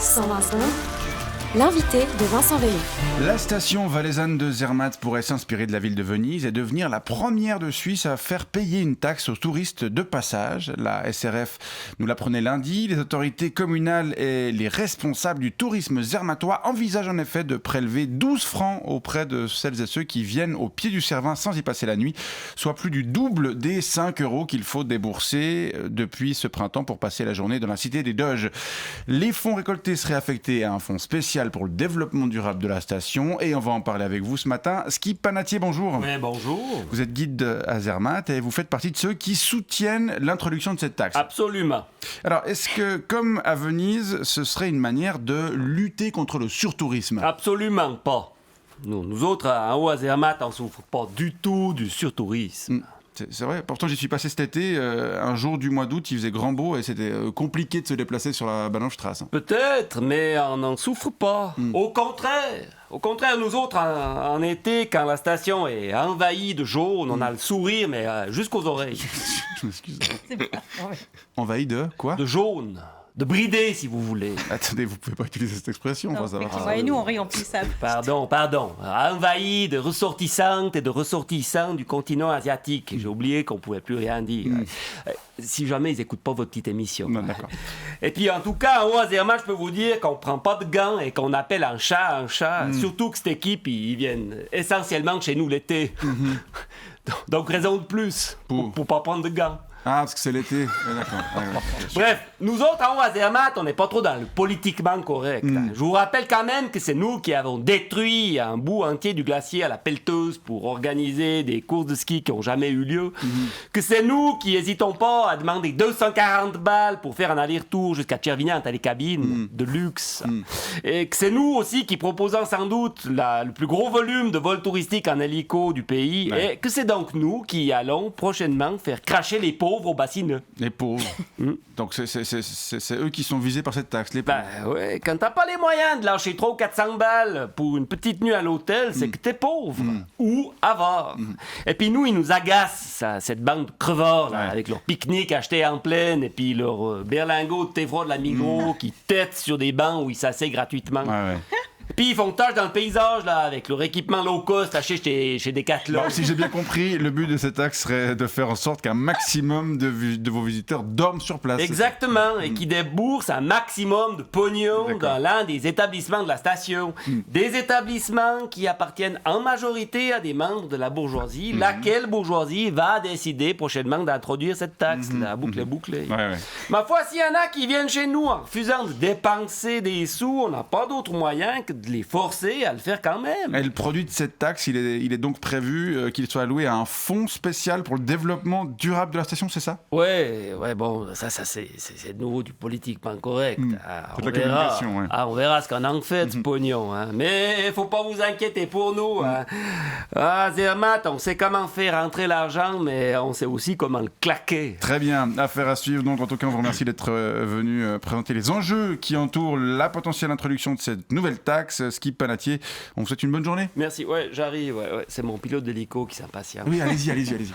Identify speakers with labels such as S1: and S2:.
S1: 120 secondes, l'invité de Vincent Veillon.
S2: La station valaisanne de Zermatt pourrait s'inspirer de la ville de Venise et devenir la première de Suisse à faire payer une taxe aux touristes de passage. La SRF nous l'apprenait lundi. Les autorités communales et les responsables du tourisme zermattois envisagent en effet de prélever 12 francs auprès de celles et ceux qui viennent au pied du Cervin sans y passer la nuit, soit plus du double des 5 € qu'il faut débourser depuis ce printemps pour passer la journée dans la cité des Doges. Les fonds récoltés seraient affectés à un fonds spécial pour le développement durable de la station et on va en parler avec vous ce matin. Skip Panatier, bonjour.
S3: Oui, bonjour.
S2: Vous êtes guide à Zermatt et vous faites partie de ceux qui soutiennent l'introduction de cette taxe.
S3: Absolument.
S2: Alors, est-ce que, comme à Venise, ce serait une manière de lutter contre le surtourisme ?
S3: Absolument pas. Nous autres, en haut à Zermatt, on ne souffre pas du tout du surtourisme.
S2: C'est vrai, pourtant j'y suis passé cet été, un jour du mois d'août, il faisait grand beau et c'était compliqué de se déplacer sur la Bahnhofstrasse.
S3: Peut-être, mais on n'en souffre pas. Au contraire, nous autres, en été, quand la station est envahie de jaune, on a le sourire, mais jusqu'aux oreilles.
S2: Je m'excuse. Envahi de quoi ?
S3: De jaune. De bridé, si vous voulez.
S2: Attendez, vous pouvez pas utiliser cette expression,
S4: Non,
S2: on va savoir.
S4: moi et nous, on rit en plus ça.
S3: Pardon. Envahi de ressortissantes et de ressortissants du continent asiatique. J'ai oublié qu'on pouvait plus rien dire. Si jamais ils écoutent pas votre petite émission.
S2: Non, d'accord.
S3: Et puis, en tout cas, en haut à Zermatt, je peux vous dire qu'on prend pas de gants et qu'on appelle un chat un chat. Surtout que cette équipe, ils viennent essentiellement de chez nous l'été. Donc, raison de plus pour pas prendre de gants.
S2: Ah, parce que c'est l'été. D'accord.
S3: Bref, nous autres, en haut à Zermatt, on n'est pas trop dans le politiquement correct. Je vous rappelle quand même que c'est nous qui avons détruit un bout entier du glacier à la pelleteuse pour organiser des courses de ski qui n'ont jamais eu lieu. Que c'est nous qui n'hésitons pas à demander 240 balles pour faire un aller-retour jusqu'à Tchervignat en télécabine de luxe. Et que c'est nous aussi qui proposons sans doute le plus gros volume de vols touristiques en hélico du pays.
S2: Ouais.
S3: Et que c'est donc nous qui allons prochainement faire cracher les pauvres au bassineux.
S2: Les pauvres. Donc c'est eux qui sont visés par cette taxe, les pauvres.
S3: Ben ouais, quand t'as pas les moyens de lâcher 300 ou 400 balles pour une petite nuit à l'hôtel, c'est que t'es pauvre ou avare. Et puis nous, ils nous agacent, cette bande de crevards, là, avec leur pique-nique acheté en pleine et puis leur berlingot de thé froid de la Migros qui têtent sur des bancs où ils s'asseyent gratuitement.
S2: Ouais.
S3: Puis ils font tâche dans le paysage, là, avec leur équipement low cost acheté chez Decathlon.
S2: Alors, si j'ai bien compris, le but de cette taxe serait de faire en sorte qu'un maximum de vos visiteurs dorment sur place.
S3: Exactement, et qui déboursent un maximum de pognon dans l'un des établissements de la station. Des établissements qui appartiennent en majorité à des membres de la bourgeoisie, laquelle bourgeoisie va décider prochainement d'introduire cette taxe. La boucle est bouclée.
S2: Ouais.
S3: Ma foi, s'il y en a qui viennent chez nous en refusant de dépenser des sous, on n'a pas d'autre moyen que de les forcer à le faire quand même.
S2: Et le produit de cette taxe, il est donc prévu qu'il soit alloué à un fonds spécial pour le développement durable de la station, c'est ça ?
S3: Ouais, bon, ça c'est de nouveau du politiquement correct.
S2: C'est de la communication, ouais.
S3: On verra ce qu'on en fait de ce pognon. Mais faut pas vous inquiéter pour nous. Zermatt, on sait comment faire rentrer l'argent, mais on sait aussi comment le claquer.
S2: Très bien, affaire à suivre. Donc, en tout cas, on vous remercie d'être venu présenter les enjeux qui entourent la potentielle introduction de cette nouvelle taxe. Skip Panatier, on vous souhaite une bonne journée.
S3: Merci, j'arrive. C'est mon pilote d'hélico qui s'impatiente.
S2: Oui, allez-y.